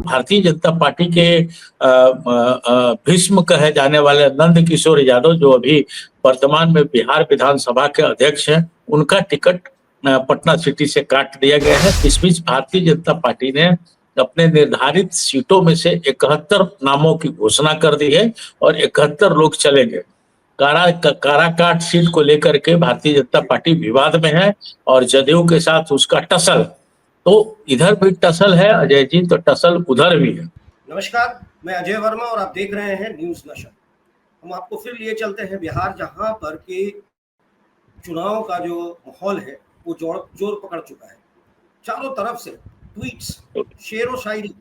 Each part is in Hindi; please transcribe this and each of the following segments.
भारतीय जनता पार्टी के भीष्म कहे जाने वाले नंद किशोर यादव, जो अभी वर्तमान में बिहार विधानसभा के अध्यक्ष हैं, उनका टिकट पटना सिटी से काट दिया गया है। इस बीच भारतीय जनता पार्टी ने अपने निर्धारित सीटों में से 71 नामों की घोषणा कर दी है और 71 लोग चलेंगे। काराकाट सीट को लेकर के भारतीय जनता पार्टी विवाद में है और जदयू के साथ उसका टसल, तो इधर भी टसल है अजय जी, तो टसल उधर भी है। नमस्कार, मैं अजय वर्मा और आप देख रहे हैं न्यूज नशर। हम आपको फिर लिए चलते हैं बिहार, जहां पर के चुनाव का जो माहौल है वो जोर पकड़ चुका है। चारों तरफ से ट्वीट्स, शेर व शायरी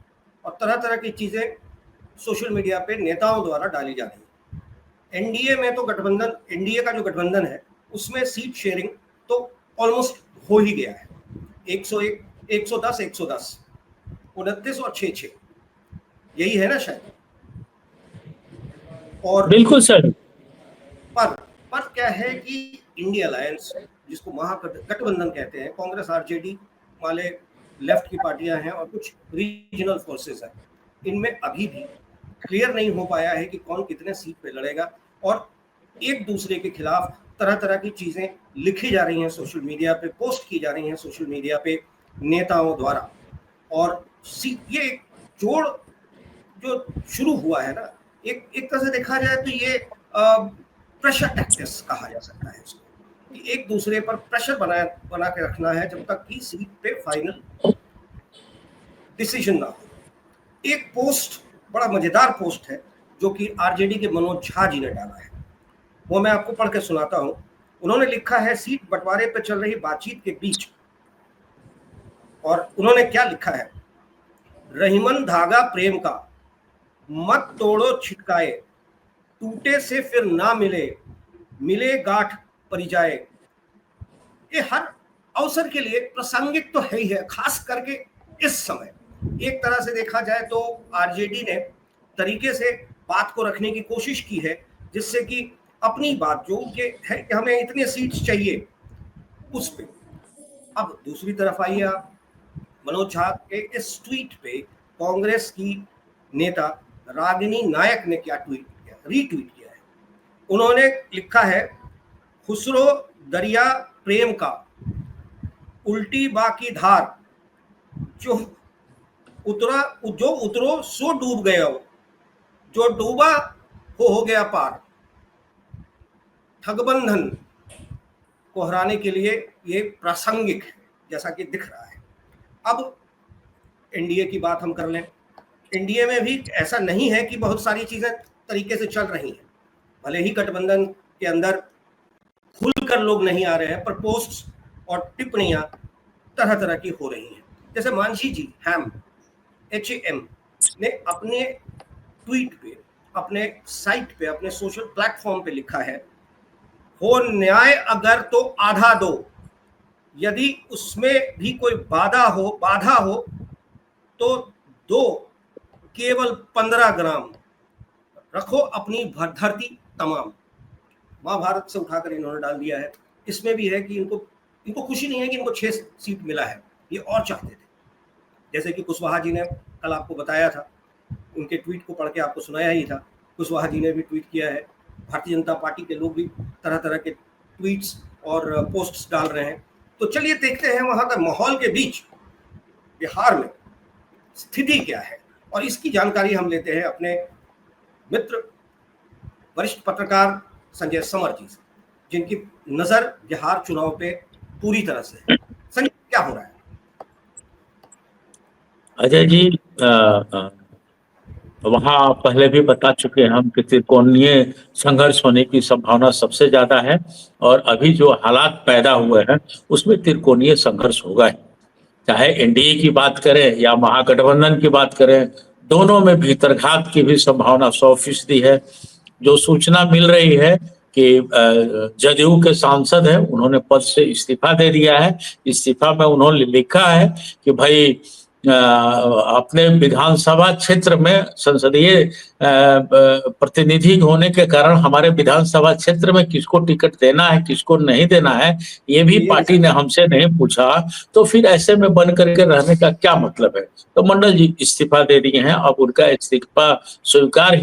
और तरह तरह की चीजें सोशल मीडिया पे नेताओं द्वारा डाली जा रही है। एनडीए में तो गठबंधन, एनडीए का जो गठबंधन है उसमें सीट शेयरिंग तो ऑलमोस्ट हो ही गया है। 101, 110, 110, 29 और 6-6, यही है ना शायद। और बिल्कुल सर। पर क्या है कि इंडिया अलायंस, जिसको महागठबंधन कहते हैं, कांग्रेस आरजेडी वाले लेफ्ट की पार्टियां हैं और कुछ रीजनल फोर्सेस हैं, इनमें अभी भी क्लियर नहीं हो पाया है कि कौन कितने सीट पे लड़ेगा और एक दूसरे के खिलाफ तरह तरह की चीजें लिखी जा रही हैं सोशल मीडिया पे, पोस्ट की जा रही हैं सोशल मीडिया पे नेताओं द्वारा। और ये एक जोड़ जो शुरू हुआ है ना, एक तरह से देखा जाए तो ये प्रेशर टैक्टिक्स कहा जा सकता है इसको, कि एक दूसरे पर प्रेशर बना के रखना है जब तक कि सीट पे फाइनल डिसीजन ना हो। एक पोस्ट, बड़ा मजेदार पोस्ट है जो कि आरजेडी के मनोज झा जी ने डाला है, वो मैं आपको पढ़ के सुनाता हूं। उन्होंने लिखा है, सीट बंटवारे पर चल रही बातचीत के बीच, और उन्होंने क्या लिखा है, रहीमन धागा प्रेम का, मत तोड़ो छिटकाए, टूटे से फिर ना मिले, मिले गांठ परी जाए। ये हर अवसर के लिए प्रासंगिक तो है ही है, खास करके इस समय। एक तरह से देखा जाए तो आरजेडी ने तरीके से बात को रखने की कोशिश की है, जिससे कि अपनी बात जो कि है कि हमें इतने सीट्स चाहिए उस पे। अब दूसरी तरफ आइए आप, मनोज झा के इस ट्वीट पे कांग्रेस की नेता रागिनी नायक ने क्या ट्वीट किया, रीट्वीट किया है। उन्होंने लिखा है, खुसरो दरिया प्रेम का, उल्टी बाकी धार, जो उतरो सो डूब गया हो, जो डूबा हो गया पार। ठगबंधन को हराने के लिए ये प्रासंगिक है, जैसा कि दिख रहा है। अब एनडीए की बात हम कर लें। एनडीए में भी ऐसा नहीं है कि बहुत सारी चीजें तरीके से चल रही हैं, भले ही गठबंधन के अंदर खुलकर लोग नहीं आ रहे हैं, पर पोस्ट्स और टिप्पणियां तरह तरह की हो रही हैं। जैसे मांझी जी, HAM ने अपने ट्वीट पे, अपने साइट पे, अपने सोशल प्लेटफॉर्म पे लिखा है, हो न्याय अगर तो आधा दो, यदि उसमें भी कोई बाधा हो तो दो, केवल 15 ग्राम, रखो अपनी धरती तमाम। महाभारत से उठाकर इन्होंने डाल दिया है। इसमें भी है कि इनको खुशी नहीं है कि इनको 6 सीट मिला है, ये और चाहते थे। जैसे कि कुशवाहा जी ने कल आपको बताया था, उनके ट्वीट को पढ़ के आपको सुनाया ही था, कुशवाहा जी ने भी ट्वीट किया है। भारतीय जनता पार्टी के लोग भी तरह तरह के ट्वीट्स और पोस्ट्स डाल रहे हैं। तो चलिए देखते हैं वहां का माहौल के बीच बिहार में स्थिति क्या है, और इसकी जानकारी हम लेते हैं अपने मित्र वरिष्ठ पत्रकार संजय समर जी से, जिनकी नजर बिहार चुनाव पे पूरी तरह से है। संजय, क्या हो रहा है? अजय जी, वहाँ पहले भी बता चुके हैं हम कि त्रिकोणीय संघर्ष होने की संभावना सबसे ज्यादा है, और अभी जो हालात पैदा हुए हैं उसमें त्रिकोणीय संघर्ष होगा। चाहे एनडीए की बात करें या महागठबंधन की बात करें, दोनों में भीतरघात की भी संभावना 100% है। जो सूचना मिल रही है कि जदयू के सांसद हैं, उन्होंने पद से इस्तीफा दे दिया है। इस्तीफा में उन्होंने लिखा है कि भाई अपने विधानसभा क्षेत्र में संसदीय प्रतिनिधि होने के कारण हमारे विधानसभा क्षेत्र में किसको टिकट देना है किसको नहीं देना है ये भी पार्टी ने हमसे नहीं पूछा। तो फिर ऐसे में बन करके रहने का क्या मतलब है। तो मंडल जी इस्तीफा दे दिए हैं। अब उनका इस्तीफा स्वीकार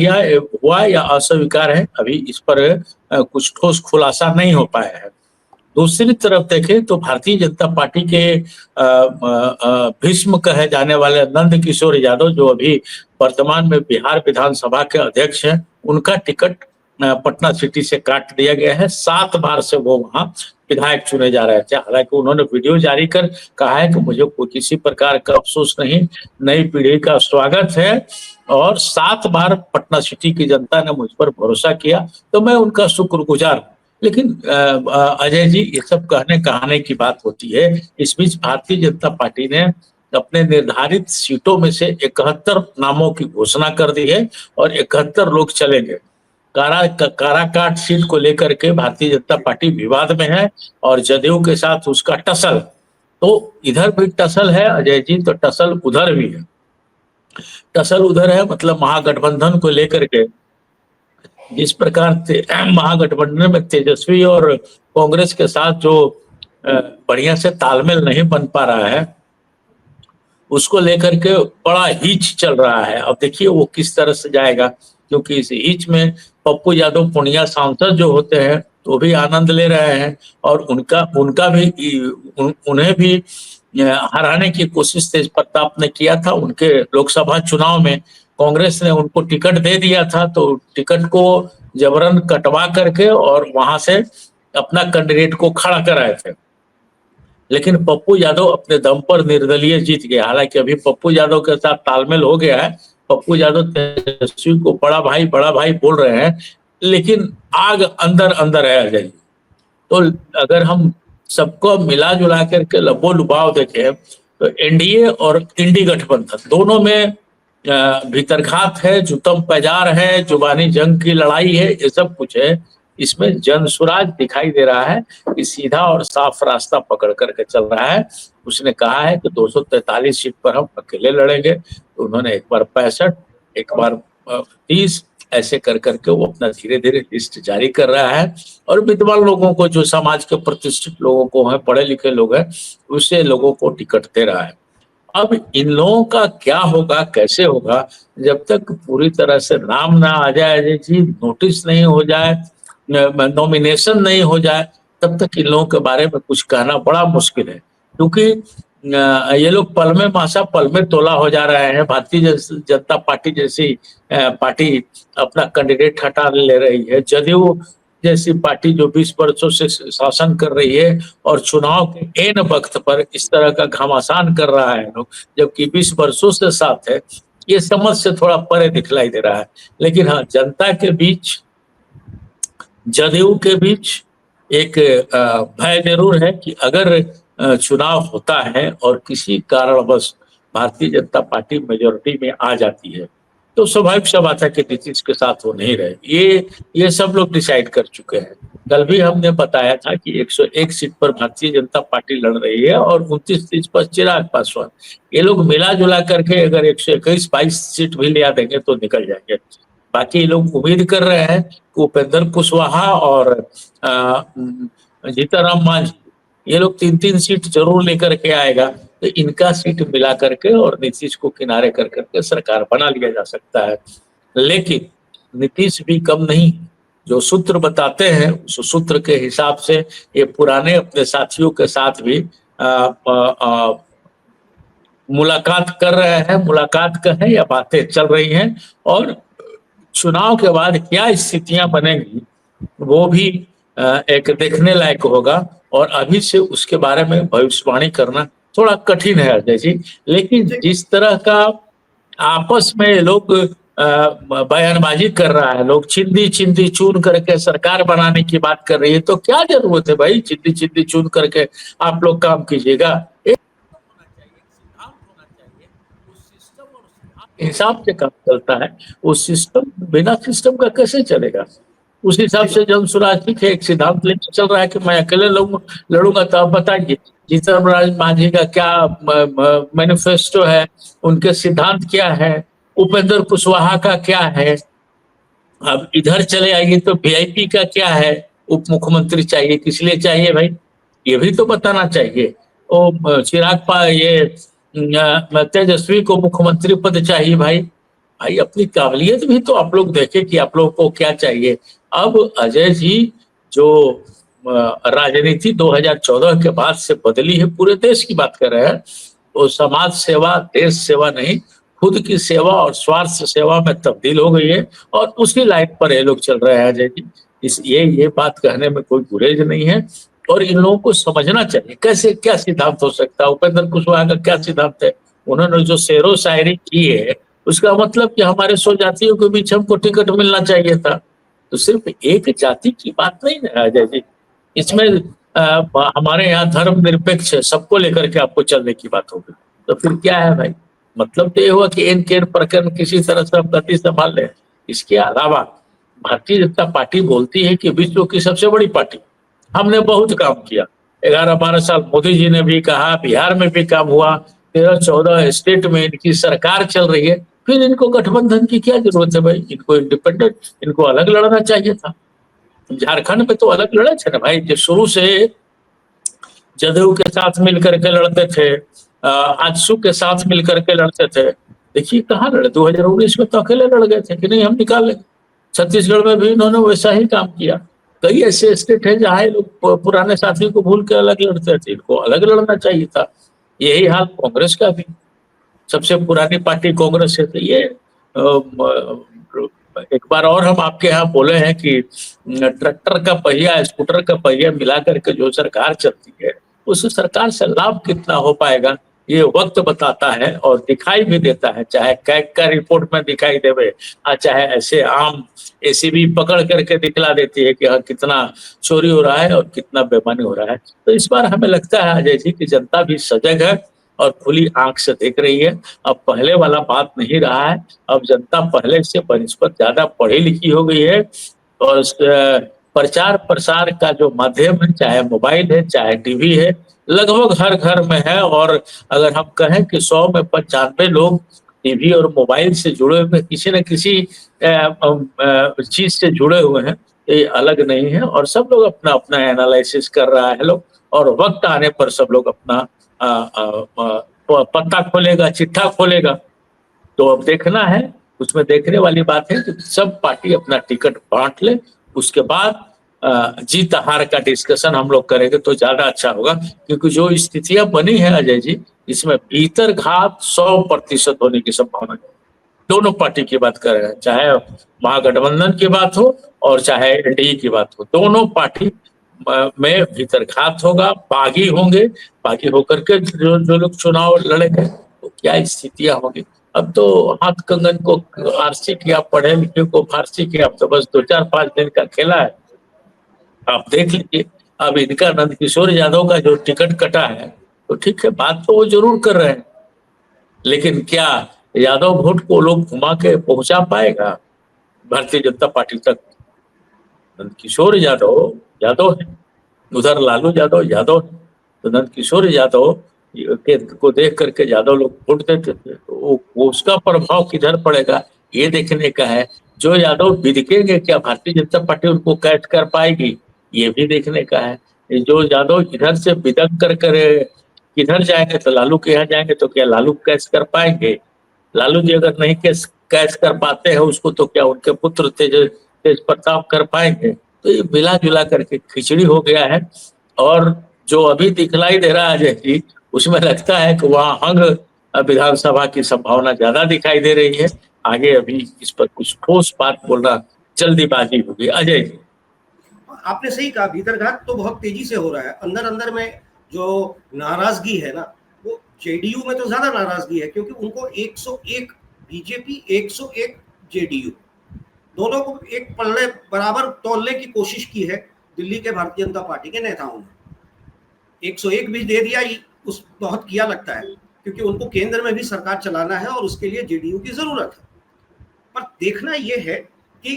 हुआ या अस्वीकार है अभी इस पर कुछ ठोस खुलासा नहीं हो पाया है। दूसरी तरफ देखें तो भारतीय जनता पार्टी के भीष्म कहे जाने वाले नंद किशोर यादव जो अभी वर्तमान में बिहार विधानसभा के अध्यक्ष हैं उनका टिकट पटना सिटी से काट दिया गया है। 7 बार से वो वहां विधायक चुने जा रहे थे। हालांकि उन्होंने वीडियो जारी कर कहा है कि मुझे कोई किसी प्रकार का अफसोस नहीं, नई पीढ़ी का स्वागत है और 7 बार पटना सिटी की जनता ने मुझ पर भरोसा किया तो मैं उनका शुक्रगुजार हूं। लेकिन अजय जी ये सब कहने कहाने की बात होती है। इस बीच भारतीय जनता पार्टी ने अपने निर्धारित सीटों में से 71 नामों की घोषणा कर दी है और 71 लोग चलेंगे। काराकाट सीट को लेकर के भारतीय जनता पार्टी विवाद में है और जदयू के साथ उसका टसल। तो इधर भी टसल है अजय जी तो टसल उधर भी है। टसल उधर है मतलब महागठबंधन को लेकर के जिस प्रकार से महागठबंधन में तेजस्वी और कांग्रेस के साथ जो बढ़िया से तालमेल नहीं बन पा रहा है उसको लेकर के बड़ा हीच चल रहा है। अब देखिए वो किस तरह से जाएगा क्योंकि इस हीच में पप्पू यादव पुनिया सांसद जो होते हैं तो भी आनंद ले रहे हैं और उनका भी उन्हें भी हराने की कोशिश तेज प्रताप ने किया था। उनके लोकसभा चुनाव में कांग्रेस ने उनको टिकट दे दिया था तो टिकट को जबरन कटवा करके और वहां से अपना कैंडिडेट को खड़ा कराए थे। लेकिन पप्पू यादव अपने दम पर निर्दलीय जीत गया। हालांकि अभी पप्पू यादव के साथ तालमेल हो गया है। पप्पू यादव तेजस्वी को बड़ा भाई बोल रहे हैं लेकिन आग अंदर अंदर है अजय। तो अगर हम सबको मिला जुला करके लबो लुभाव देखें तो एनडीए और इंडी गठबंधन दोनों में भीतरघात है, जुतम पैजार है, जुबानी जंग की लड़ाई है, ये सब कुछ है। इसमें जनसुराज दिखाई दे रहा है कि सीधा और साफ रास्ता पकड़ करके चल रहा है। उसने कहा है कि 243 सीट पर हम अकेले लड़ेंगे। तो उन्होंने एक बार 65, एक बार 30 ऐसे कर करके वो अपना धीरे धीरे लिस्ट जारी कर रहा है और विद्वान लोगों को जो समाज के प्रतिष्ठित लोगों को है, पढ़े लिखे लोग हैं, उससे लोगों को टिकट दे रहा है। अब इन लोगों का क्या होगा, कैसे होगा, जब तक पूरी तरह से नाम ना आ जाए अजय जी, नोटिस नहीं हो जाए, नॉमिनेशन नहीं हो जाए, तब तक इन लोगों के बारे में कुछ कहना बड़ा मुश्किल है। क्योंकि ये लोग पल में मासा पल में तोला हो जा रहे हैं। भारतीय जनता पार्टी जैसी पार्टी अपना कैंडिडेट हटा ले रही है। जदयू जैसी पार्टी जो 20 वर्षों से शासन कर रही है और चुनाव के एन वक्त पर इस तरह का घमासान कर रहा है लोग, जबकि 20 वर्षों से साथ है, ये समझ से थोड़ा परे दिखलाई दे रहा है। लेकिन हाँ, जनता के बीच, जदयू के बीच एक भय जरूर है कि अगर चुनाव होता है और किसी कारणवश भारतीय जनता पार्टी मेजोरिटी में आ जाती है तो स्वाभाविक सा बात है कि नीतीश के साथ वो नहीं रहे। ये सब लोग डिसाइड कर चुके हैं। कल भी हमने बताया था कि 101 सीट पर भारतीय जनता पार्टी लड़ रही है और 29 सीट पर चिराग पासवान। ये लोग मिला जुला करके अगर 121-22 सीट भी लिया देंगे तो निकल जाएंगे। बाकी लोग उम्मीद कर रहे हैं कि उपेंद्र कुशवाहा और जीतन मांझी ये लोग 3-3 सीट जरूर लेकर के आएगा तो इनका सीट मिला करके और नीतीश को किनारे कर करके सरकार बना लिया जा सकता है। लेकिन नीतीश भी कम नहीं, जो सूत्र बताते हैं उस सूत्र के हिसाब से ये पुराने अपने साथियों के साथ भी मुलाकात कर रहे हैं। मुलाकात कहें या बातें चल रही हैं और चुनाव के बाद क्या स्थितियां बनेंगी वो भी एक देखने लायक होगा और अभी से उसके बारे में भविष्यवाणी करना थोड़ा कठिन है अजय जी। लेकिन जिस तरह का आपस में लोग बयानबाजी कर रहा है, लोग चिंदी चिंदी चून करके सरकार बनाने की बात कर रही है, तो क्या जरूरत है भाई चिंदी चिंदी चून करके आप लोग काम कीजिएगा। हिसाब से काम चलता है। वो सिस्टम बिना सिस्टम का कैसे चलेगा। उस हिसाब से जन स्वराज ठीक है, एक सिद्धांत लेकर चल रहा है कि मैं अकेले लड़ूंगा। तो आप बताइए जीतन राम मांझी का क्या मैनिफेस्टो है, उनके सिद्धांत क्या है, उपेंद्र कुशवाहा का क्या है। अब इधर चले आइए तो वीआईपी का क्या है, उप मुख्यमंत्री चाहिए, किस लिए चाहिए भाई, ये भी तो बताना चाहिए। ओ चिराग ये तेजस्वी को मुख्यमंत्री पद चाहिए भाई। भाई अपनी काबिलियत भी तो आप लोग देखें कि आप लोगों को क्या चाहिए। अब अजय जी जो राजनीति 2014 के बाद से बदली है, पूरे देश की बात कर रहे हैं, वो समाज सेवा देश सेवा नहीं, खुद की सेवा और स्वार्थ सेवा में तब्दील हो गई है। और उसी लाइन पर ये लोग चल रहे हैं अजय जी। ये बात कहने में कोई गुरेज नहीं है। और इन लोगों को समझना चाहिए कैसे क्या सिद्धांत हो सकता है। उपेंद्र कुशवाहा का क्या सिद्धांत है, उन्होंने जो शेरो शायरी की है उसका मतलब कि हमारे 100 जातियों के बीच हमको टिकट मिलना चाहिए था। तो सिर्फ एक जाति की बात नहीं है अजय जी, इसमें हमारे यहाँ धर्म निरपेक्ष है, सबको लेकर के आपको चलने की बात होगी। तो फिर क्या है भाई, मतलब तो ये हुआ कि इन केन प्रकरण किसी तरह से हम गति संभाल लें। इसके अलावा भारतीय जनता पार्टी बोलती है कि विश्व की सबसे बड़ी पार्टी, हमने बहुत काम किया। 11-12 साल मोदी जी ने भी कहा, बिहार में भी काम हुआ, 13-14 स्टेट में इनकी सरकार चल रही है। फिर इनको गठबंधन की क्या जरूरत है भाई, इनको इंडिपेंडेंट, इनको अलग लड़ना चाहिए था। झारखंड में तो अलग लड़े थे ना भाई, जो शुरू से जदयू के साथ मिलकर के लड़ते थे, आजसू के साथ मिलकर के लड़ते थे। देखिए कहाँ लड़े, 2019 में तो अकेले लड़ गए थे कि नहीं हम निकाल लेंगे। छत्तीसगढ़ में भी इन्होंने वैसा ही काम किया। कई ऐसे स्टेट है जहाँ लोग पुराने साथी को भूल के अलग लड़ते थे, इनको अलग लड़ना चाहिए था। यही हाल कांग्रेस का भी, सबसे पुरानी पार्टी कांग्रेस है। तो ये एक बार और हम आपके यहाँ बोले हैं कि ट्रैक्टर का पहिया स्कूटर का पहिया मिला करके जो सरकार चलती है, उस सरकार से लाभ कितना हो पाएगा ये वक्त बताता है और दिखाई भी देता है। चाहे कैग का रिपोर्ट में दिखाई देवे, चाहे ऐसे आम एसीबी पकड़ करके दिखला देती है कि हाँ कितना चोरी हो रहा है और कितना बेईमानी हो रहा है। तो इस बार हमें लगता है अजय जी कि जनता भी सजग है और खुली आंख से देख रही है। अब पहले वाला बात नहीं रहा है, अब जनता पहले से बनिस्बत ज्यादा पढ़ी लिखी हो गई है। और प्रचार प्रसार का जो माध्यम है, चाहे मोबाइल है चाहे टीवी है, लगभग हर घर में है। और अगर हम कहें कि 100 में 95 लोग टीवी और मोबाइल से जुड़े हुए, किसी न किसी चीज से जुड़े हुए हैं, ये अलग नहीं है। और सब लोग अपना अपना एनालिसिस कर रहा है लोग, और वक्त आने पर सब लोग अपना पत्ता खोलेगा, चिट्ठा खोलेगा। तो अब देखना है, उसमें देखने वाली बात है कि सब पार्टी अपना टिकट बांट ले, उसके बाद जीत हार का डिस्कशन हम लोग करेंगे तो ज्यादा अच्छा होगा। क्योंकि जो स्थितियां बनी है अजय जी, इसमें भीतर घात 100% होने की संभावना है। दोनों पार्टी की बात कर रहे हैं, चाहे महागठबंधन की बात हो और चाहे एनडीए की बात हो, दोनों पार्टी में भीतर घात होगा, बागी होंगे। बागी होकर के जो लोग चुनाव लड़ेंगे तो क्या स्थितियां होंगी। अब तो हाथ कंगन को आरसी किया, पढ़े लिखे को फारसी किया, अब तो बस 2-4-5 दिन का खेला है। आप देख लीजिए, अब इनका नंदकिशोर यादव का जो टिकट कटा है, तो ठीक है बात तो वो जरूर कर रहे हैं, लेकिन क्या यादव वोट को लोग घुमा के पहुंचा पाएगा भारतीय जनता पार्टी तक। नंदकिशोर यादव यादव है, उधर लालू यादव यादव है, तो नंदकिशोर यादव को देख करके यादव लोग वोट देते थे। तो वो उसका प्रभाव किधर पड़ेगा ये देखने का है। जो यादव बिदकेंगे, क्या भारतीय जनता पार्टी उनको कैच कर पाएगी, ये भी देखने का है। जो यादव इधर से बिदक कर किधर जाएंगे, तो लालू के यहाँ जाएंगे, तो क्या लालू कैच कर पाएंगे। लालू जी अगर नहीं कैच कर पाते हैं उसको, तो क्या उनके पुत्र तेज प्रताप कर पाएंगे। तो ये मिला जुला करके खिचड़ी हो गया है। और जो अभी दिखलाई दे रहा है अजय जी, उसमें लगता है कि वहाँ हंग विधानसभा की संभावना ज्यादा दिखाई दे रही है। आगे अभी इस पर कुछ ठोस बात बोलना जल्दीबाजी होगी अजय जी। आपने सही कहा, भीतरघात तो बहुत तेजी से हो रहा है। अंदर अंदर में जो नाराजगी है ना, वो जेडीयू में तो ज्यादा नाराजगी है, क्योंकि उनको 101 बीजेपी 101 जेडीयू, दोनों को एक पल्ले बराबर तोलने की कोशिश की है दिल्ली के भारतीय जनता पार्टी के नेताओं ने। 101 भी दे दिया, उस बहुत किया लगता है, क्योंकि उनको केंद्र में भी सरकार चलाना है और उसके लिए जेडीयू की जरूरत है। पर देखना यह है कि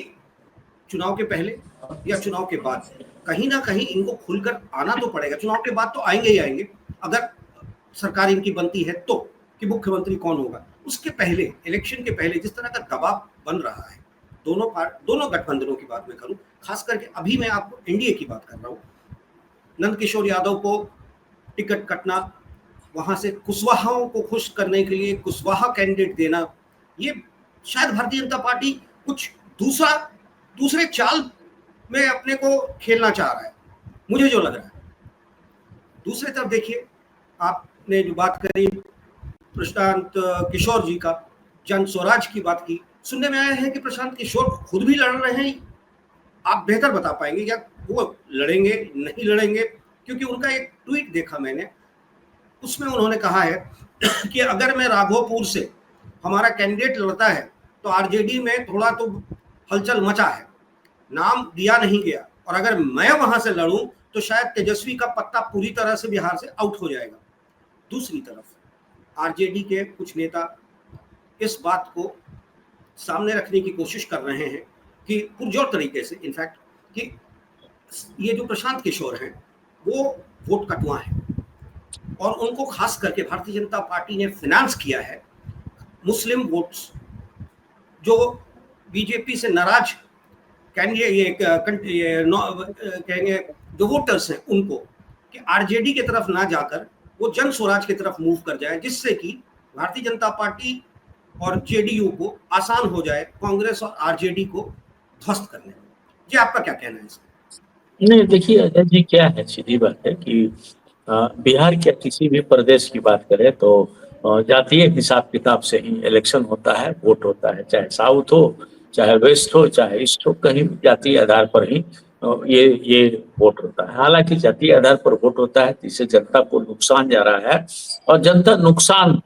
चुनाव के पहले या चुनाव के बाद, कहीं ना कहीं इनको खुलकर आना तो पड़ेगा। चुनाव के बाद तो आएंगे ही आएंगे, अगर सरकार इनकी बनती है तो, कि मुख्यमंत्री कौन होगा। उसके पहले, इलेक्शन के पहले जिस तरह का दबाव बन रहा है दोनों गठबंधनों की बात मैं करूं, खास करके अभी मैं आपको एनडीए की बात कर रहा हूं, नंदकिशोर यादव को टिकट कटना, वहां से कुशवाहाओं को खुश करने के लिए कुशवाहा कैंडिडेट देना, ये शायद भारतीय जनता पार्टी कुछ दूसरे चाल में अपने को खेलना चाह रहा है, मुझे जो लग रहा है। दूसरी तरफ देखिए, आपने जो बात करी प्रशांत किशोर जी का, जन स्वराज की बात की, सुनने में आया है कि प्रशांत किशोर खुद भी लड़ रहे हैं। आप बेहतर बता पाएंगे क्या वो लड़ेंगे नहीं लड़ेंगे, क्योंकि उनका एक ट्वीट देखा मैंने, उसमें उन्होंने कहा है कि अगर मैं राघोपुर से हमारा कैंडिडेट लड़ता है तो आरजेडी में थोड़ा तो हलचल मचा है, नाम दिया नहीं गया, और अगर मैं वहां से लड़ूं तो शायद तेजस्वी का पत्ता पूरी तरह से बिहार से आउट हो जाएगा। दूसरी तरफ आरजेडी के कुछ नेता इस बात को सामने रखने की कोशिश कर रहे हैं कि पुरजोर तरीके से, इनफैक्ट, कि ये जो प्रशांत किशोर हैं वो वोट कटुआ है, और उनको खास करके भारतीय जनता पार्टी ने फाइनेंस किया है मुस्लिम वोट्स, जो बीजेपी से नाराज कैंडिडेट कहेंगे जो वोटर्स हैं उनको, कि आरजेडी की तरफ ना जाकर वो जन स्वराज की तरफ मूव कर जाए, जिससे कि भारतीय जनता पार्टी और जेडीयू को आसान हो जाए कांग्रेस और आरजेडी को ध्वस्त करने में। जी, आपका क्या कहना है इसमें? नहीं, देखिए अजय जी, क्या है, सीधी बात है कि बिहार के किसी भी प्रदेश की बात करें तो जातीय हिसाब किताब से ही इलेक्शन होता है, वोट होता है, चाहे साउथ हो, चाहे वेस्ट हो, चाहे ईस्ट हो, कहीं भी जातीय आधार पर ही ये वोट होता है। हालांकि जातीय आधार पर वोट होता है, इससे जनता को नुकसान जा रहा है, और जनता नुकसान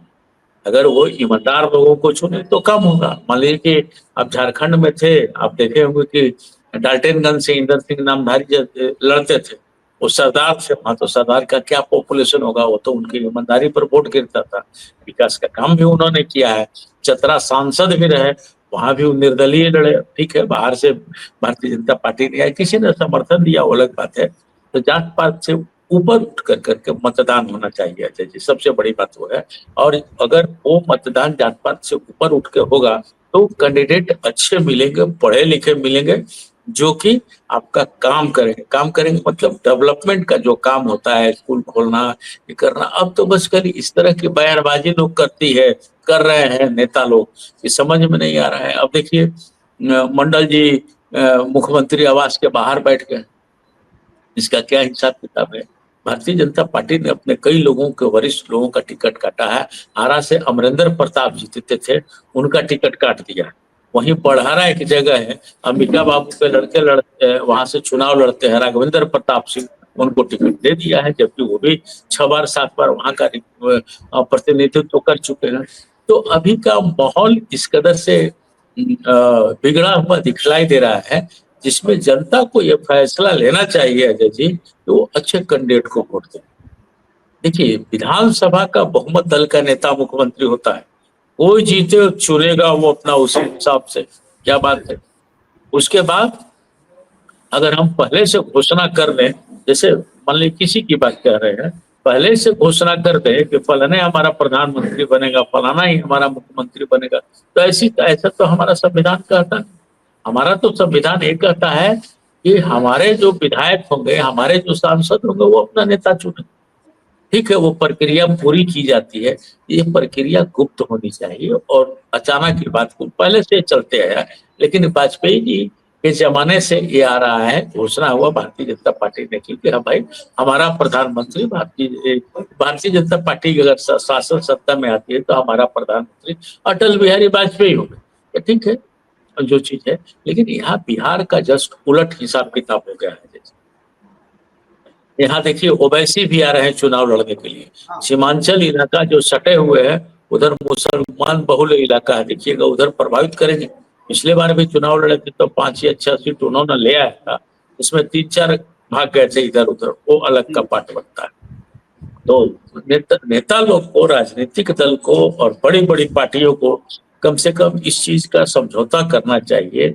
अगर वो ईमानदार लोगों को चुने तो कम होगा। मान लीजिए कि आप झारखंड में थे, आप देखे होंगे कि डाल्टनगंज से इंदर सिंह नामधारी लड़ते थे, वो सरदार थे वहां, तो सरदार का क्या पॉपुलेशन होगा, वो तो उनकी ईमानदारी पर वोट गिरता था। विकास का काम भी उन्होंने किया है, चतरा सांसद भी रहे, वहां भी वो निर्दलीय लड़े। ठीक है, बाहर से भारतीय जनता पार्टी ने या किसी ने समर्थन दिया, वो अलग बात है। तो जात पात से ऊपर उठ करके मतदान होना चाहिए अजय जी, सबसे बड़ी बात वो है। और अगर वो मतदान जात पात से ऊपर उठ के होगा तो कैंडिडेट अच्छे मिलेंगे, पढ़े लिखे मिलेंगे, जो कि आपका काम करेंगे मतलब डेवलपमेंट का जो काम होता है, स्कूल खोलना, ये करना। अब तो बस खाली इस तरह की बयानबाजी लोग कर रहे हैं नेता लोग, ये समझ में नहीं आ रहा है। अब देखिए मंडल जी मुख्यमंत्री आवास के बाहर बैठ गए, इसका क्या हिसाब किताब है? भारतीय जनता पार्टी ने अपने कई लोगों के, वरिष्ठ लोगों का टिकट काटा है। आरा से अमरिंदर प्रताप जीतते थे, उनका टिकट काट दिया। वहीं बढ़ारा एक जगह है, अंबिका बाबू के लड़के वहां से चुनाव लड़ते हैं, राघवेंद्र प्रताप सिंह, उनको टिकट दे दिया है, जबकि वो भी 6 बार 7 बार वहां का प्रतिनिधित्व कर चुके हैं। तो अभी का माहौल इस कदर से बिगड़ा हुआ दिखलाई दे रहा है, जिसमें जनता को यह फैसला लेना चाहिए अजय जी कि वो अच्छे कैंडिडेट को वोट दें। देखिए, विधानसभा का बहुमत दल का नेता मुख्यमंत्री होता है, कोई जीते चुनेगा वो अपना उसी हिसाब से, क्या बात है। उसके बाद अगर हम पहले से घोषणा कर दें, जैसे मान लीजिए किसी की बात कह रहे हैं, पहले से घोषणा कर दे कि फलाने हमारा प्रधानमंत्री बनेगा, फलाना ही हमारा मुख्यमंत्री बनेगा, तो ऐसा तो हमारा संविधान कहता है। हमारा तो संविधान ये कहता है कि हमारे जो विधायक होंगे, हमारे जो सांसद होंगे, वो अपना नेता चुने। ठीक है, वो प्रक्रिया पूरी की जाती है, ये प्रक्रिया गुप्त होनी चाहिए, और अचानक की बात को पहले से चलते आया। लेकिन वाजपेयी जी के जमाने से ये आ रहा है, घोषणा हुआ भारतीय जनता पार्टी ने की कि हाँ भाई, हमारा प्रधानमंत्री भारतीय जनता पार्टी की अगर शासन सत्ता में आती है तो हमारा प्रधानमंत्री अटल बिहारी वाजपेयी होंगे। ठीक है, जो चीज है, लेकिन यहाँ बिहार का जस्ट उलट हिसाब किताब हो गया है। यहाँ देखिए ओवैसी भी आ रहे हैं चुनाव लड़ने के लिए, सीमांचल इलाका जो सटे हुए हैं, उधर मुसलमान बहुल इलाका है, देखिएगा उधर प्रभावित करेंगे। पिछले बार भी चुनाव लड़े थे तो 5 या 6 सीट उन्होंने ले आया था, इसमें 3-4 भाग गए थे इधर उधर, वो अलग का पाठ बनता है। तो नेता लोग को, राजनीतिक दल को और बड़ी बड़ी पार्टियों को कम से कम इस चीज का समझौता करना चाहिए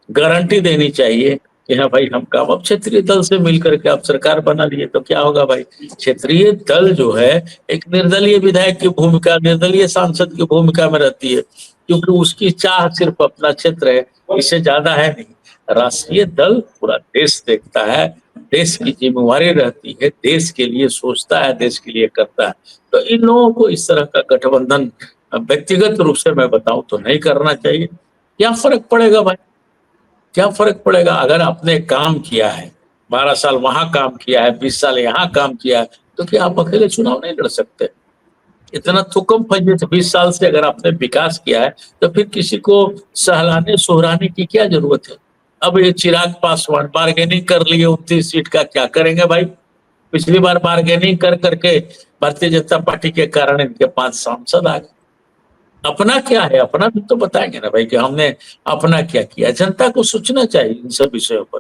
गारंटी देनी चाहिए कि हाँ भाई हम काम, अब क्षेत्रीय दल से मिलकर के आप सरकार बना लिए तो क्या होगा भाई। क्षेत्रीय दल जो है एक निर्दलीय विधायक की भूमिका, निर्दलीय सांसद की भूमिका में रहती है, क्योंकि उसकी चाह सिर्फ अपना क्षेत्र है, इससे ज्यादा है नहीं। राष्ट्रीय दल पूरा देश देखता है, देश की जिम्मेवारी रहती है, देश के लिए सोचता है, देश के लिए करता है। तो इन लोगों को इस तरह का गठबंधन व्यक्तिगत रूप से मैं बताऊं तो नहीं करना चाहिए। क्या फर्क पड़ेगा भाई, क्या फर्क पड़ेगा। अगर आपने काम किया है, 12 साल वहां काम किया है, 20 साल यहाँ काम किया है, तो क्या आप अकेले चुनाव नहीं लड़ सकते। इतना थुकम फंजे से 20 साल से अगर आपने विकास किया है, तो फिर किसी को सहलाने सोहराने की क्या जरूरत है। अब ये चिराग पासवान बार्गेनिंग कर लिए 29 सीट का, क्या करेंगे भाई। पिछली बार बार्गेनिंग कर करके भारतीय जनता पार्टी के कारण इनके 5 सांसद आ गए। अपना क्या है, अपना भी तो बताएंगे ना भाई कि हमने अपना क्या किया। जनता को सोचना चाहिए इन सब विषयों पर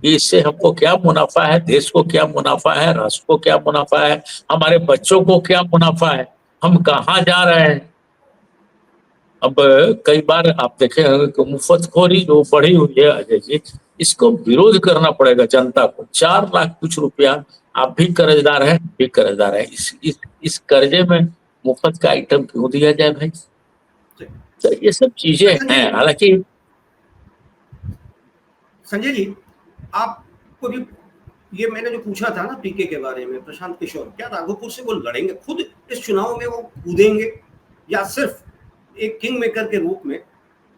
कि इससे हमको क्या मुनाफा है, देश को क्या मुनाफा है, राष्ट्र को क्या मुनाफा है, हमारे बच्चों को क्या मुनाफा है, हम कहाँ जा रहे हैं। अब कई बार आप देखे होंगे कि मुफ्तखोरी जो बढ़ी हुई है अजय जी, इसको विरोध करना पड़ेगा जनता को। 4 लाख कुछ रुपया, आप भी कर्जदार हैं, भी कर्जदार है, इस कर्जे में मुफ्त का आइटम क्यों दिया जाए भाई। तो ये सब चीजें हैं। हालांकि संजय जी, आपको भी ये मैंने जो पूछा था ना पीके के बारे में, प्रशांत किशोर, क्या राघोपुर से वो लड़ेंगे खुद इस चुनाव में, वो कूदेंगे, या सिर्फ एक किंग मेकर के रूप में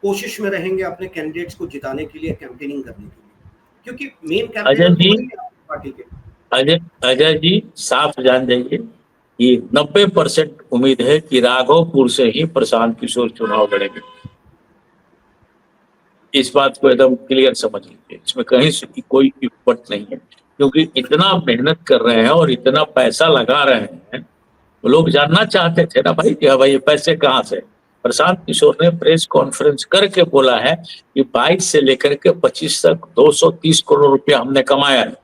कोशिश में रहेंगे अपने कैंडिडेट्स को जिताने के लिए, कैंपेनिंग करने के लिए, क्योंकि मेन अजय कैंपेनर तो जी, वही है पार्टी के। अजय अजय जी साफ जान जाइए कि 90% उम्मीद है कि राघोपुर से ही प्रशांत किशोर चुनाव लड़ेंगे। इस बात को एकदम क्लियर समझ लीजिए, इसमें कहीं से की कोई विपट नहीं है, क्योंकि इतना मेहनत कर रहे हैं और इतना पैसा लगा रहे हैं। लोग जानना चाहते थे ना भाई कि हाँ भाई ये पैसे कहाँ से। प्रशांत किशोर ने प्रेस कॉन्फ्रेंस करके बोला है कि 22 से लेकर के 25 तक 230 करोड़ रुपया हमने कमाया है,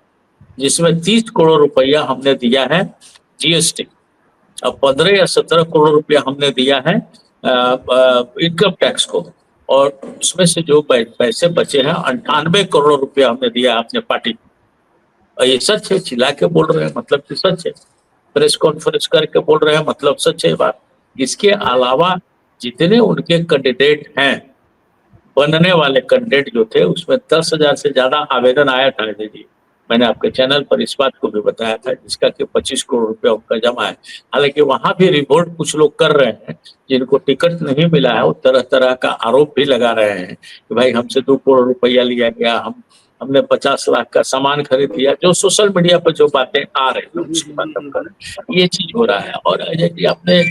जिसमें 30 करोड़ रुपया हमने दिया है जीएसटी, अब 15 या 17 करोड़ रुपया हमने दिया है इनकम टैक्स को, और उसमें से जो पैसे बचे हैं 98 करोड़ रुपया हमने दिया अपने पार्टी को। और ये सच है, चिल्ला के बोल रहे हैं मतलब कि सच है, प्रेस कॉन्फ्रेंस करके बोल रहे हैं मतलब सच है बात। इसके अलावा जितने उनके कैंडिडेट हैं, बनने वाले कैंडिडेट जो थे, उसमें 10,000 से ज्यादा आवेदन आया था अजय जी। मैंने आपके चैनल पर इस बात को भी बताया था, जिसका कि 25 करोड़ रुपया उनका जमा है। हालांकि वहां भी रिपोर्ट कुछ लोग कर रहे हैं, जिनको टिकट नहीं मिला है वो तरह तरह का आरोप भी लगा रहे हैं कि भाई हमसे 2 करोड़ रुपया लिया गया, हमने 50 लाख का सामान खरीद लिया। जो सोशल मीडिया पर जो बातें आ रही है उसकी बात हम कर रहे हैं, ये चीज हो रहा है। और अजय जी आपने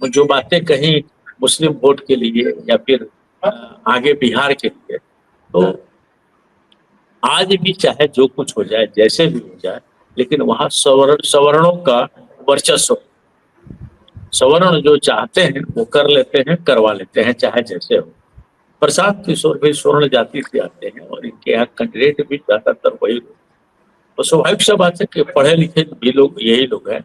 जो बातें कही मुस्लिम वोट के लिए या फिर आगे बिहार के लिए, तो आज भी चाहे जो कुछ हो जाए, जैसे भी हो जाए, लेकिन वहां सवर्णों का वर्चस्व, सवर्ण जो चाहते हैं वो कर लेते हैं, करवा लेते हैं, चाहे जैसे हो। प्रशांत किशोर भी स्वर्ण जाति से आते हैं और इनके यहाँ कैंडिडेट भी ज्यादातर वही लोग। तो स्वाभाविक सा बात है कि पढ़े लिखे भी लोग यही लोग हैं,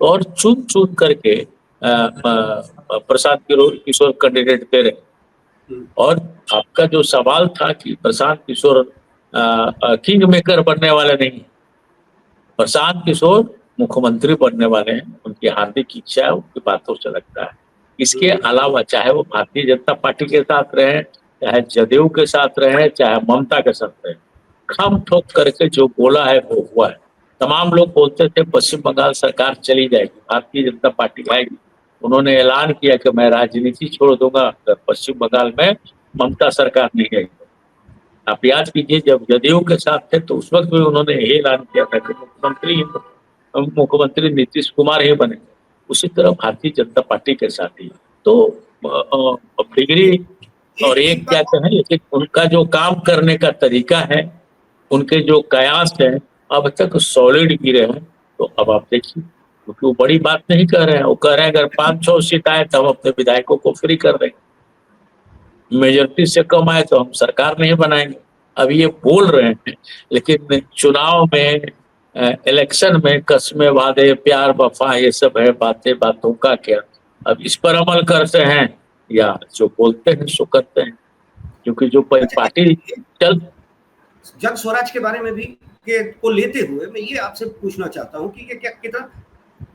और चुन चुन करके प्रशांत किशोर कैंडिडेट दे रहे हैं। और आपका जो सवाल था कि प्रशांत किशोर किंग मेकर बनने वाले नहीं, प्रशांत किशोर मुख्यमंत्री बनने वाले हैं, उनकी हार्दिक इच्छा है, उनकी बातों से लगता है। इसके अलावा चाहे वो भारतीय जनता पार्टी के साथ रहे, चाहे जदयू के साथ रहे, चाहे ममता के साथ रहे, खम ठोक करके जो बोला है वो हुआ है। तमाम लोग बोलते थे पश्चिम बंगाल सरकार चली जाएगी, भारतीय जनता पार्टी आएगी। उन्होंने ऐलान किया कि मैं राजनीति छोड़ दूंगा अगर पश्चिम बंगाल में ममता सरकार नहीं आएगी। आप याद कीजिए जब जदयू के साथ थे तो उस वक्त भी उन्होंने यही ऐलान किया था कि मुख्यमंत्री नीतीश कुमार ही बने। उसी तरह भारतीय जनता पार्टी के साथ ही तो डिग्री और एक क्या कहें, लेकिन उनका जो काम करने का तरीका है, उनके जो कयास है अब तक सॉलिड गिरे हैं। तो अब आप देखिए, क्योंकि वो बड़ी बात नहीं कह रहे हैं, वो कह रहे हैं अगर 500 सीट आए तो हम अपने विधायकों को फ्री कर देंगे, मेजोरिटी से कम आए तो हम सरकार नहीं बनाएंगे। अब ये बोल रहे हैं, लेकिन चुनाव में इलेक्शन में कस्में वादे प्यार वफा ये सब है, बातें बातों का क्या। अब इस पर अमल करते हैं या जो बोलते हैं सो करते हैं। क्योंकि जो अच्छा, पार्टी चल जन स्वराज के बारे में भी को लेते हुए मैं ये आपसे पूछना चाहता हूँ कि ये क्या कितना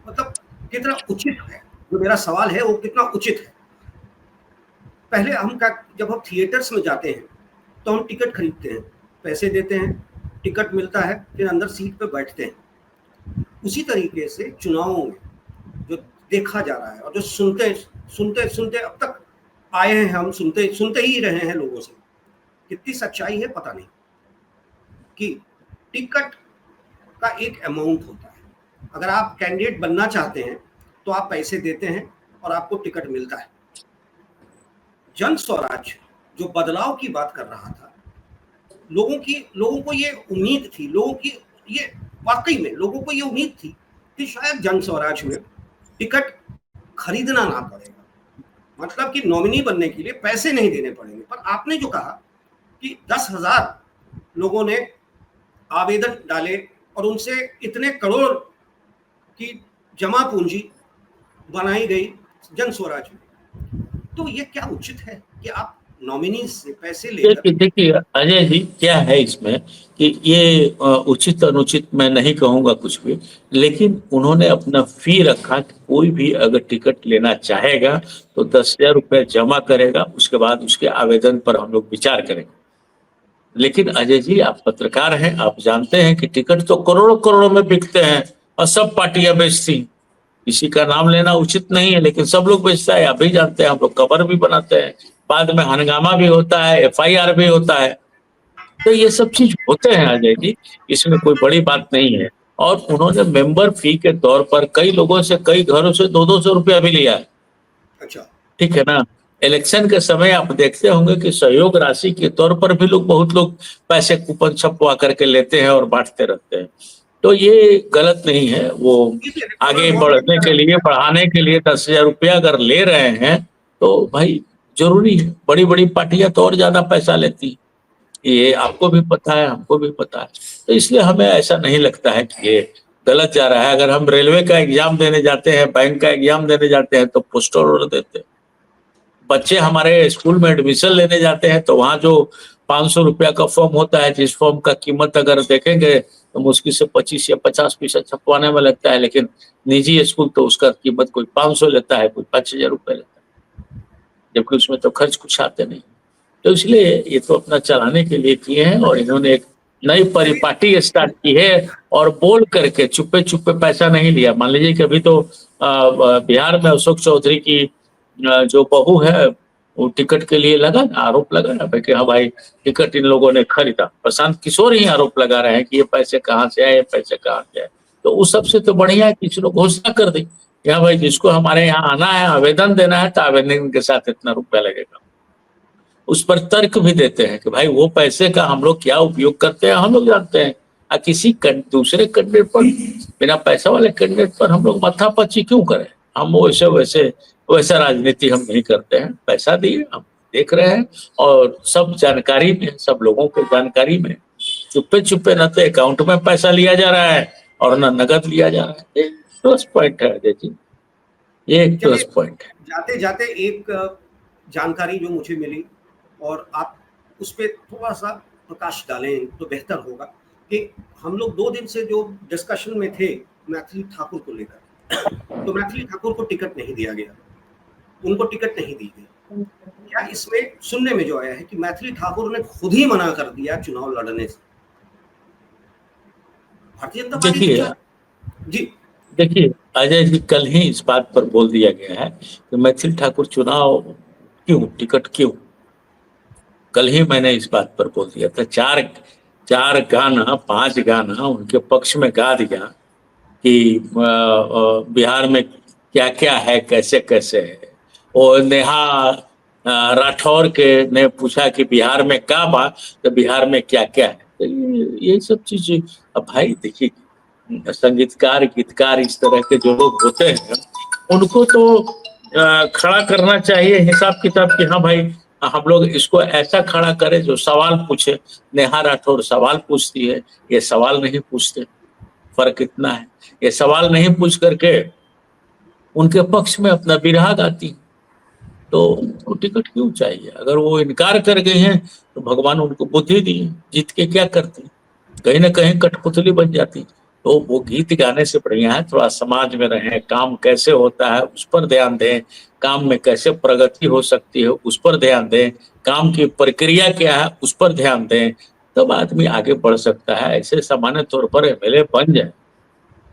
मतलब कितना उचित है, जो मेरा सवाल है वो कितना उचित है। पहले जब हम थिएटर्स में जाते हैं तो हम टिकट खरीदते हैं, पैसे देते हैं, टिकट मिलता है, फिर अंदर सीट पे बैठते हैं। उसी तरीके से चुनावों में जो देखा जा रहा है और जो सुनते सुनते सुनते अब तक आए हैं, हम सुनते सुनते ही रहे हैं लोगों से, कितनी सच्चाई है पता नहीं, कि टिकट का एक अमाउंट होता है। अगर आप कैंडिडेट बनना चाहते हैं तो आप पैसे देते हैं और आपको टिकट मिलता है। जन स्वराज जो बदलाव की बात कर रहा था, लोगों को ये उम्मीद थी, ये वाकई में लोगों को ये उम्मीद थी कि शायद जन स्वराज में टिकट खरीदना ना पड़ेगा, मतलब कि नॉमिनी बनने के लिए पैसे नहीं देने पड़ेंगे। पर आपने जो कहा कि 10,000 लोगों ने आवेदन डाले और उनसे इतने करोड़ की जमा पूंजी बनाई गई जन स्वराज में, तो ये क्या उचित है कि आप नॉमिनी से पैसे लेकर? देखिए अजय जी, क्या है इसमें कि ये उचित अनुचित मैं नहीं कहूंगा कुछ भी, लेकिन उन्होंने अपना फी रखा कि कोई भी अगर टिकट लेना चाहेगा तो 10,000 रुपये जमा करेगा, उसके बाद उसके आवेदन पर हम लोग विचार करेंगे। लेकिन अजय जी, आप पत्रकार हैं, आप जानते हैं कि टिकट तो करोड़ों करोड़ों में बिकते हैं और सब पार्टियां बेचती, किसी का नाम लेना उचित नहीं है लेकिन सब लोग बेचता है, आप भी जानते हैं, हम लोग खबर भी बनाते हैं, बाद में हंगामा भी होता है, FIR भी होता है। तो ये सब चीज होते हैं अजय जी, इसमें कोई बड़ी बात नहीं है। और उन्होंने मेंबर फी के तौर पर कई लोगों से, कई घरों से 200-200 रुपया भी लिया है। अच्छा, ठीक है ना। इलेक्शन के समय आप देखते होंगे कि सहयोग राशि के तौर पर भी बहुत लोग पैसे कूपन छपवा करके लेते हैं और बांटते रहते हैं। तो ये गलत नहीं है। वो ये भी इलेक्टोरल आगे बॉन्ड की बढ़ने के लिए, तरह। बढ़ाने के लिए 10,000 रुपया अगर ले रहे हैं तो भाई जरूरी है। बड़ी बड़ी पार्टियां तो और ज्यादा पैसा लेती, ये आपको भी पता है, हमको भी पता है। तो इसलिए हमें ऐसा नहीं लगता है कि ये गलत जा रहा है। अगर हम रेलवे का एग्जाम देने जाते हैं, बैंक का एग्जाम देने जाते हैं तो पोस्टर ऑर्डर देते हैं। बच्चे हमारे स्कूल में एडमिशन लेने जाते हैं तो वहां जो 500 रुपया का फॉर्म होता है, जिस फॉर्म का कीमत अगर देखेंगे तो मुश्किल से 25 या 50 पैसा छपवाने में लगता है, लेकिन निजी स्कूल तो उसका कीमत कोई 500 लेता है, कोई 5,000 रुपये लेता है, जबकि उसमें तो खर्च कुछ आते नहीं। तो इसलिए ये तो अपना चलाने के लिए किए हैं और इन्होंने एक नई परिपाटी स्टार्ट की है और बोल करके चुप्पे चुप्पे पैसा नहीं लिया। मान लीजिए कि अभी तो बिहार में अशोक चौधरी की जो बहू है वो टिकट के लिए लगा ना, आरोप लगा ना कि हाँ भाई टिकट इन लोगों ने खरीदा। प्रशांत किशोर ही आरोप लगा रहे हैं कि ये पैसे कहाँ से आए, ये पैसे कहाँ से आए। तो उस सबसे तो बढ़िया है कि किसी लोग घोषणा कर दी कि हाँ भाई जिसको हमारे यहाँ आना है, आवेदन देना है, तो आवेदन के साथ इतना रुपया लगेगा। उस पर तर्क भी देते हैं कि भाई वो पैसे का हम लोग क्या उपयोग करते हैं हम लोग जानते हैं। किसी दूसरे कैंडिडेट पर, बिना पैसा वाले कैंडिडेट पर हम लोग माथापच्ची क्यों करें। हम वैसे वैसे वैसा राजनीति हम नहीं करते हैं। पैसा दिए, हम देख रहे हैं और सब जानकारी में, सब लोगों को जानकारी में। चुप्पे चुप्पे न तो अकाउंट में पैसा लिया जा रहा है और न नगद लिया जा रहा है। एक प्लस पॉइंट है अजय जी, ये एक प्लस चलिए, पॉइंट है। जाते जाते एक जानकारी जो मुझे मिली और आप उस पर थोड़ा सा प्रकाश डालें तो बेहतर होगा, कि हम लोग 2 दिन से जो डिस्कशन में थे मैथिली ठाकुर को लेकर, तो मैथिली ठाकुर को टिकट नहीं दिया गया, उनको टिकट नहीं दी गई। क्या इसमें सुनने में जो आया है कि मैथिली ठाकुर ने खुद ही मना कर दिया चुनाव लड़ने से? भारतीय जनता पार्टी देखिए जी देखिए अजय जी, कल ही इस बात पर बोल दिया गया है कि मैथिली ठाकुर चुनाव क्यों, टिकट क्यों। कल ही मैंने इस बात पर बोल दिया था। चार चार गाना, 5 गाना उनके पक्ष में गा दिया कि बिहार में क्या क्या है, कैसे कैसे है। और नेहा राठौर के ने पूछा कि बिहार में क्या बा, तो बिहार में क्या क्या है। तो ये सब चीज। अब भाई देखिए, संगीतकार, गीतकार, इस तरह के जो लोग होते हैं उनको तो खड़ा करना चाहिए हिसाब किताब कि हाँ भाई हम लोग इसको ऐसा खड़ा करें जो सवाल पूछे। नेहा राठौर सवाल पूछती है, ये सवाल नहीं पूछते। फर्क इतना है, ये सवाल नहीं पूछ करके उनके पक्ष में अपना बिरहा गाती। तो उनको टिकट क्यों चाहिए? अगर वो इनकार कर गई हैं तो भगवान उनको बुद्धि दी, जीत के क्या करती? कहीं ना कहीं कठपुतली बन जाती। तो वो गीत गाने से बढ़िया है थोड़ा समाज में रहें, काम कैसे होता है उस पर ध्यान दें, काम में कैसे प्रगति हो सकती है उस पर ध्यान दें, काम की प्रक्रिया क्या है उस पर ध्यान दें, तब आदमी आगे बढ़ सकता है। ऐसे सामान्य तौर पर एमएलए बन जाए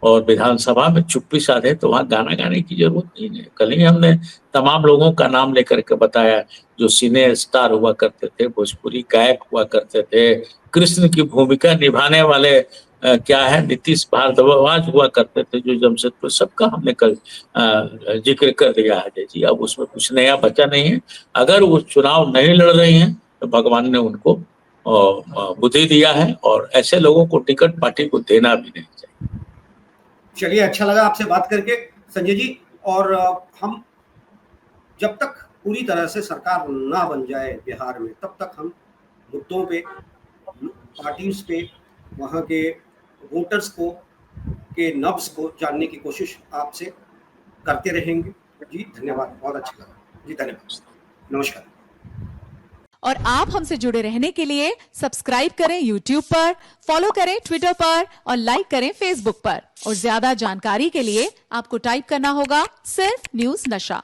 और विधानसभा में चुप्पी साधे तो वहाँ गाना गाने की जरूरत नहीं है। कल ही हमने तमाम लोगों का नाम लेकर के बताया जो सिने स्टार हुआ करते थे, भोजपुरी गायक हुआ करते थे, कृष्ण की भूमिका निभाने वाले क्या है नीतीश भारद्वाज हुआ करते थे जो जमशेदपुर, सबका हमने कल जिक्र कर दिया है जय जी। अब उसमें कुछ नया बचा नहीं है। अगर वो चुनाव नहीं लड़ रही हैं तो भगवान ने उनको बुद्धि दिया है और ऐसे लोगों को टिकट पार्टी को देना भी नहीं चाहिए। चलिए, अच्छा लगा आपसे बात करके संजय जी। और हम जब तक पूरी तरह से सरकार ना बन जाए बिहार में, तब तक हम मुद्दों पे, पार्टीज पे, वहाँ के वोटर्स को के नब्ज को जानने की कोशिश आपसे करते रहेंगे। जी धन्यवाद, बहुत अच्छा लगा जी, धन्यवाद, नमस्कार। और आप हमसे जुड़े रहने के लिए सब्सक्राइब करें YouTube पर, फॉलो करें Twitter पर और लाइक करें Facebook पर। और ज्यादा जानकारी के लिए आपको टाइप करना होगा सिर्फ न्यूज नशा।